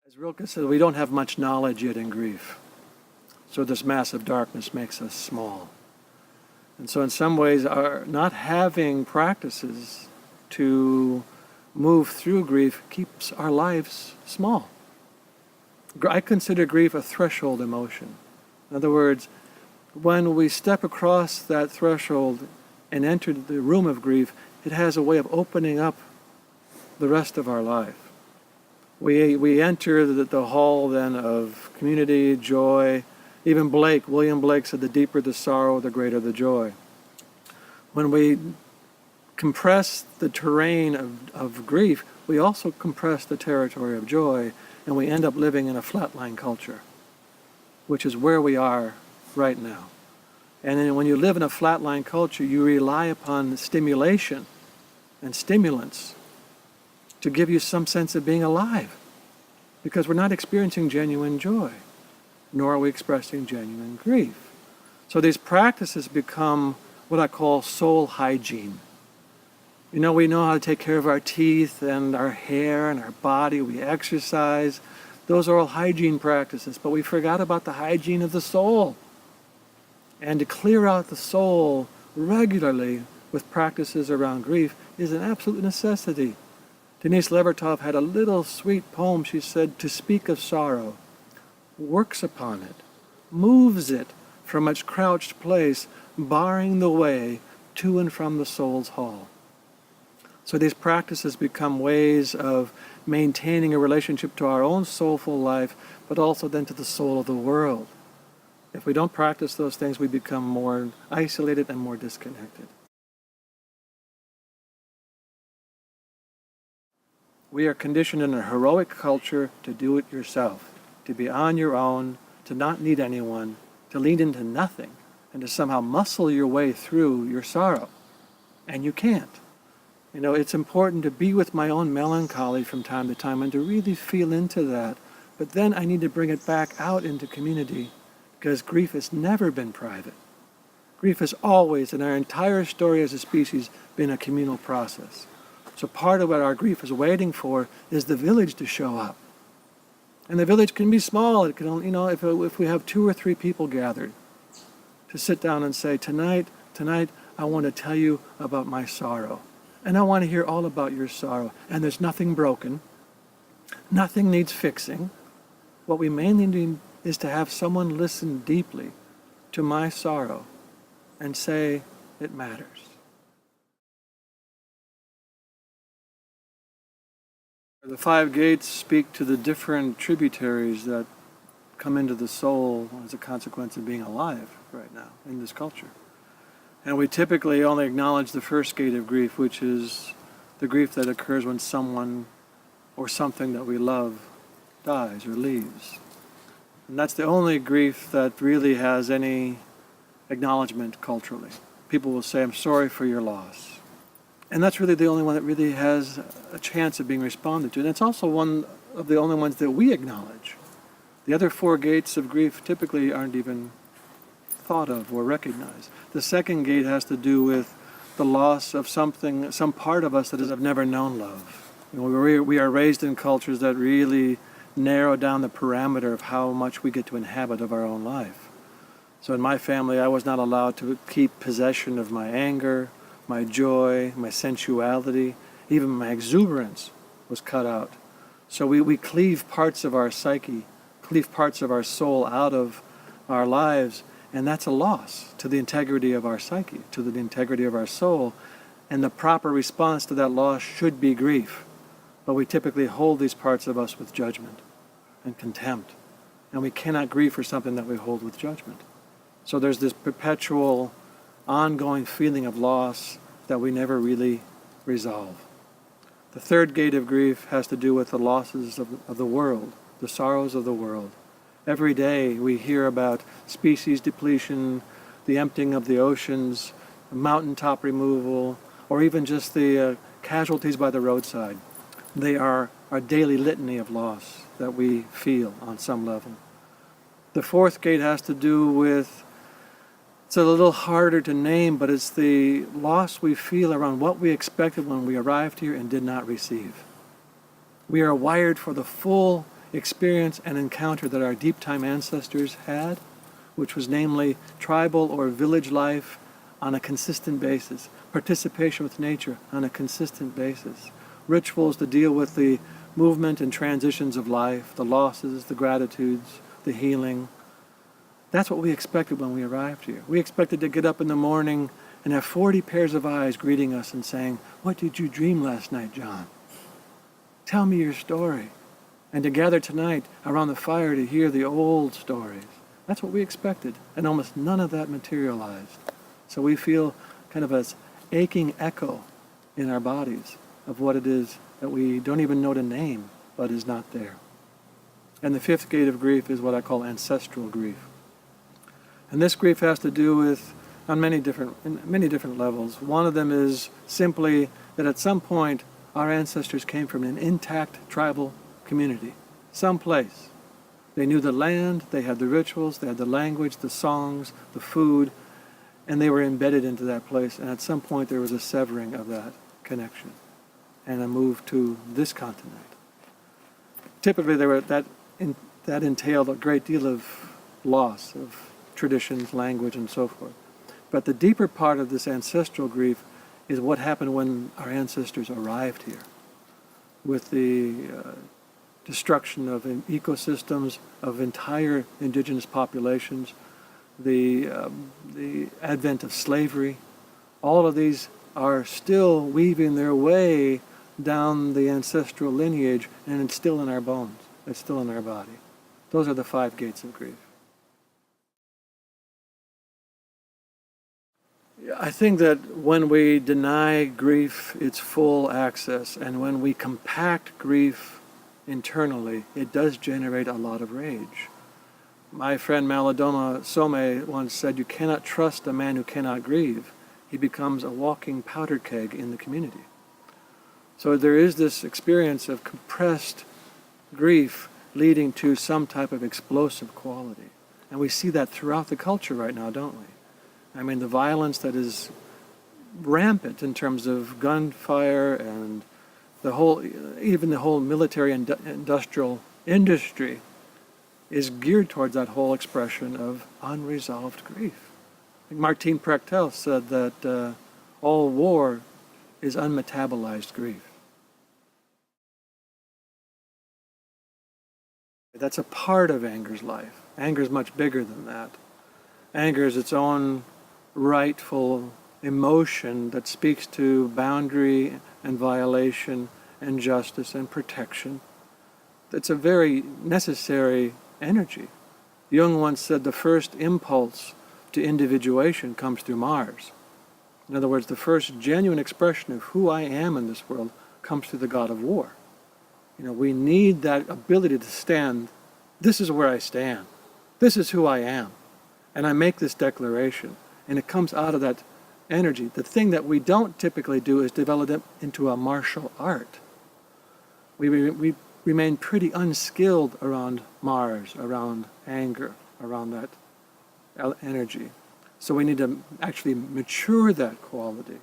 As Rilke said, we don't have much knowledge yet in grief. So this massive darkness makes us small. And so in some ways, our not having practices to move through grief keeps our lives small. I consider grief a threshold emotion. In other words, when we step across that threshold and enter the room of grief, it has a way of opening up the rest of our life. We enter the hall then of community, joy. Even William Blake said, the deeper the sorrow, the greater the joy. When we compress the terrain of grief, we also compress the territory of joy, and we end up living in a flatline culture, which is where we are right now. And then when you live in a flatline culture, you rely upon stimulation and stimulants to give you some sense of being alive, because we're not experiencing genuine joy, nor are we expressing genuine grief. So these practices become what I call soul hygiene. We know how to take care of our teeth and our hair and our body. We exercise. Those are all hygiene practices, but we forgot about the hygiene of the soul. And to clear out the soul regularly with practices around grief is an absolute necessity. Denise Levertov had a little sweet poem. She said, to speak of sorrow works upon it, moves it from its crouched place, barring the way to and from the soul's hall. So these practices become ways of maintaining a relationship to our own soulful life, but also then to the soul of the world. If we don't practice those things, we become more isolated and more disconnected. We are conditioned in a heroic culture to do it yourself, to be on your own, to not need anyone, to lean into nothing, and to somehow muscle your way through your sorrow. And you can't. It's important to be with my own melancholy from time to time and to really feel into that. But then I need to bring it back out into community, because grief has never been private. Grief has always, in our entire story as a species, been a communal process. So part of what our grief is waiting for is the village to show up. And the village can be small. It can, if we have 2 or 3 people gathered, to sit down and say, tonight, I want to tell you about my sorrow. And I want to hear all about your sorrow. And there's nothing broken. Nothing needs fixing. What we mainly need is to have someone listen deeply to my sorrow and say, it matters. The 5 gates speak to the different tributaries that come into the soul as a consequence of being alive right now in this culture. And we typically only acknowledge the first gate of grief, which is the grief that occurs when someone or something that we love dies or leaves. And that's the only grief that really has any acknowledgement culturally. People will say, I'm sorry for your loss. And that's really the only one that really has a chance of being responded to. And it's also one of the only ones that we acknowledge. The other 4 gates of grief typically aren't even thought of or recognized. The second gate has to do with the loss of something, some part of us that has never known love. We are raised in cultures that really narrow down the parameter of how much we get to inhabit of our own life. So in my family, I was not allowed to keep possession of my anger, my joy, my sensuality, even my exuberance was cut out. So we cleave parts of our psyche, cleave parts of our soul out of our lives, and that's a loss to the integrity of our psyche, to the integrity of our soul. And the proper response to that loss should be grief. But we typically hold these parts of us with judgment and contempt. And we cannot grieve for something that we hold with judgment. So there's this perpetual, ongoing feeling of loss that we never really resolve. The third gate of grief has to do with the losses of the world, the sorrows of the world. Every day we hear about species depletion, the emptying of the oceans, mountaintop removal, or even just the casualties by the roadside. They are our daily litany of loss that we feel on some level. The fourth gate has to do with, it's a little harder to name, but it's the loss we feel around what we expected when we arrived here and did not receive. We are wired for the full experience and encounter that our deep time ancestors had, which was namely tribal or village life on a consistent basis, participation with nature on a consistent basis, rituals to deal with the movement and transitions of life, the losses, the gratitudes, the healing. That's what we expected when we arrived here. We expected to get up in the morning and have 40 pairs of eyes greeting us and saying, "What did you dream last night, John? Tell me your story." And to gather tonight around the fire to hear the old stories. That's what we expected, and almost none of that materialized. So we feel kind of an aching echo in our bodies of what it is that we don't even know to name, but is not there. And the fifth gate of grief is what I call ancestral grief. And this grief has to do with, on many different levels. One of them is simply that at some point our ancestors came from an intact tribal community, someplace. They knew the land, they had the rituals, they had the language, the songs, the food, and they were embedded into that place. And at some point there was a severing of that connection and a move to this continent. Typically that entailed a great deal of loss of traditions, language, and so forth. But the deeper part of this ancestral grief is what happened when our ancestors arrived here, with the destruction of ecosystems, of entire indigenous populations, the advent of slavery. All of these are still weaving their way down the ancestral lineage, and it's still in our bones. It's still in our body. Those are the 5 gates of grief. I think that when we deny grief its full access, and when we compact grief internally, it does generate a lot of rage. My friend Malidoma Some once said, "You cannot trust a man who cannot grieve. He becomes a walking powder keg in the community." So there is this experience of compressed grief leading to some type of explosive quality. And we see that throughout the culture right now, don't we? I mean, the violence that is rampant in terms of gunfire and even the whole military and industrial industry is geared towards that whole expression of unresolved grief. Martin Prechtel said that all war is unmetabolized grief. That's a part of anger's life. Anger is much bigger than that. Anger is its own rightful emotion that speaks to boundary and violation and justice and protection. It's a very necessary energy. Jung once said the first impulse to individuation comes through Mars. In other words, the first genuine expression of who I am in this world comes through the god of war. We need that ability to stand. This is where I stand. This is who I am. And I make this declaration. And it comes out of that energy. The thing that we don't typically do is develop it into a martial art. We remain pretty unskilled around Mars, around anger, around that energy. So we need to actually mature that quality.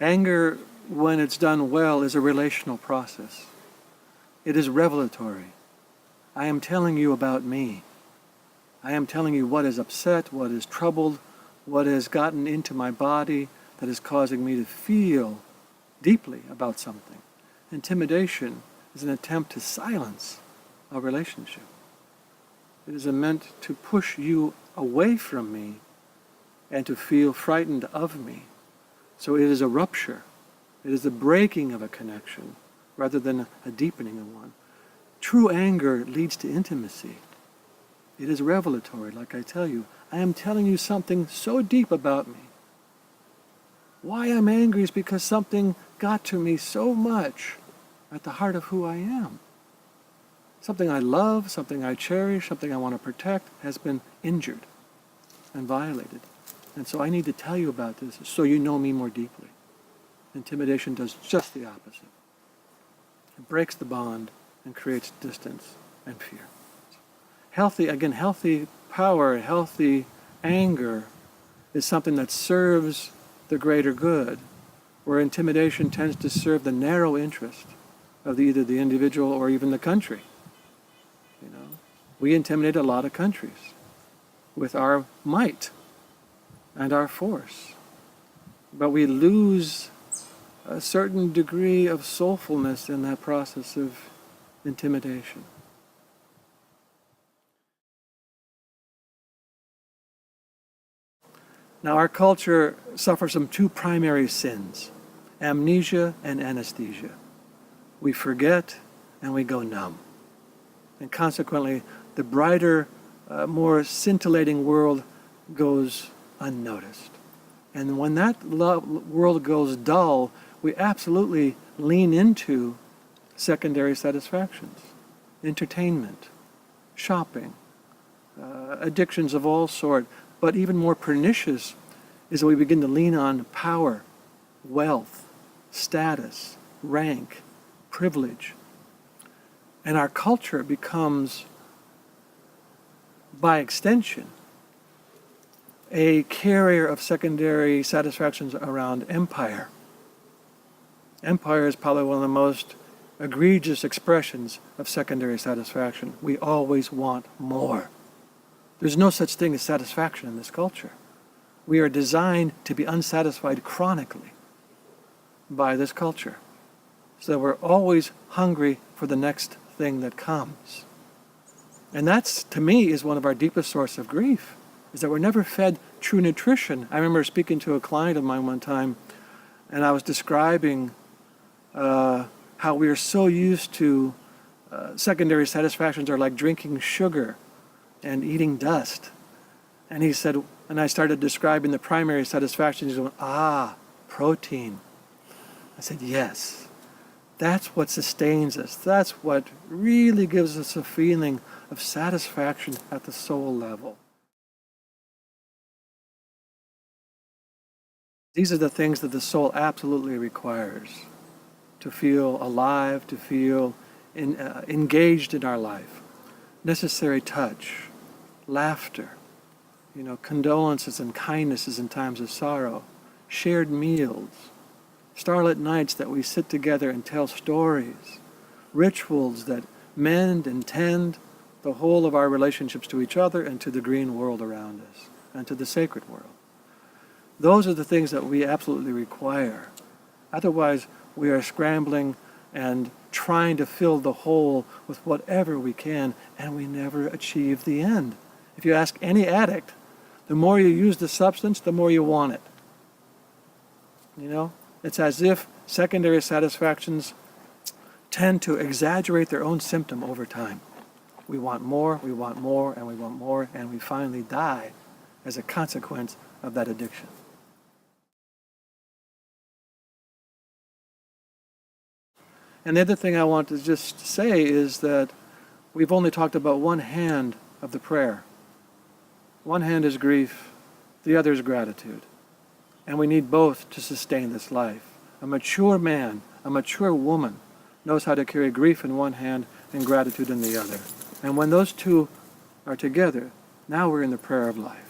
Anger, when it's done well, is a relational process. It is revelatory. I am telling you about me. I am telling you what is upset, what is troubled, what has gotten into my body that is causing me to feel deeply about something. Intimidation is an attempt to silence a relationship. It is meant to push you away from me and to feel frightened of me. So it is a rupture. It is the breaking of a connection rather than a deepening of one. True anger leads to intimacy. It is revelatory, like I tell you. I am telling you something so deep about me. Why I'm angry is because something got to me so much at the heart of who I am. Something I love, something I cherish, something I want to protect has been injured and violated. And so I need to tell you about this so you know me more deeply. Intimidation does just the opposite. It breaks the bond and creates distance and fear. Healthy power, healthy anger is something that serves the greater good, where intimidation tends to serve the narrow interest of either the individual or even the country. You know, we intimidate a lot of countries with our might and our force, but we lose a certain degree of soulfulness in that process of intimidation. Now, our culture suffers from two primary sins: amnesia and anesthesia. We forget and we go numb. And consequently, the brighter, more scintillating world goes unnoticed. And when that world goes dull, we absolutely lean into secondary satisfactions, entertainment, shopping, addictions of all sorts. But even more pernicious is that we begin to lean on power, wealth, status, rank, privilege. And our culture becomes, by extension, a carrier of secondary satisfactions around empire. Empire is probably one of the most egregious expressions of secondary satisfaction. We always want more. There's no such thing as satisfaction in this culture. We are designed to be unsatisfied chronically by this culture. So we're always hungry for the next thing that comes. And that's, to me, is one of our deepest sources of grief, is that we're never fed true nutrition. I remember speaking to a client of mine one time, and I was describing how we are so used to secondary satisfactions are like drinking sugar and eating dust. And he said, and I started describing the primary satisfactions. He went, protein. I said, yes, that's what sustains us. That's what really gives us a feeling of satisfaction at the soul level. These are the things that the soul absolutely requires to feel alive, to feel engaged in our life. Necessary touch, laughter, condolences and kindnesses in times of sorrow, shared meals, starlit nights that we sit together and tell stories, rituals that mend and tend the whole of our relationships to each other and to the green world around us and to the sacred world. Those are the things that we absolutely require. Otherwise, we are scrambling and trying to fill the hole with whatever we can, and we never achieve the end. If you ask any addict, the more you use the substance, the more you want it. It's as if secondary satisfactions tend to exaggerate their own symptom over time. We want more, we want more, and we want more, and we finally die as a consequence of that addiction. And the other thing I want to just say is that we've only talked about one hand of the prayer. One hand is grief, the other is gratitude. And we need both to sustain this life. A mature man, a mature woman knows how to carry grief in one hand and gratitude in the other. And when those two are together, now we're in the prayer of life.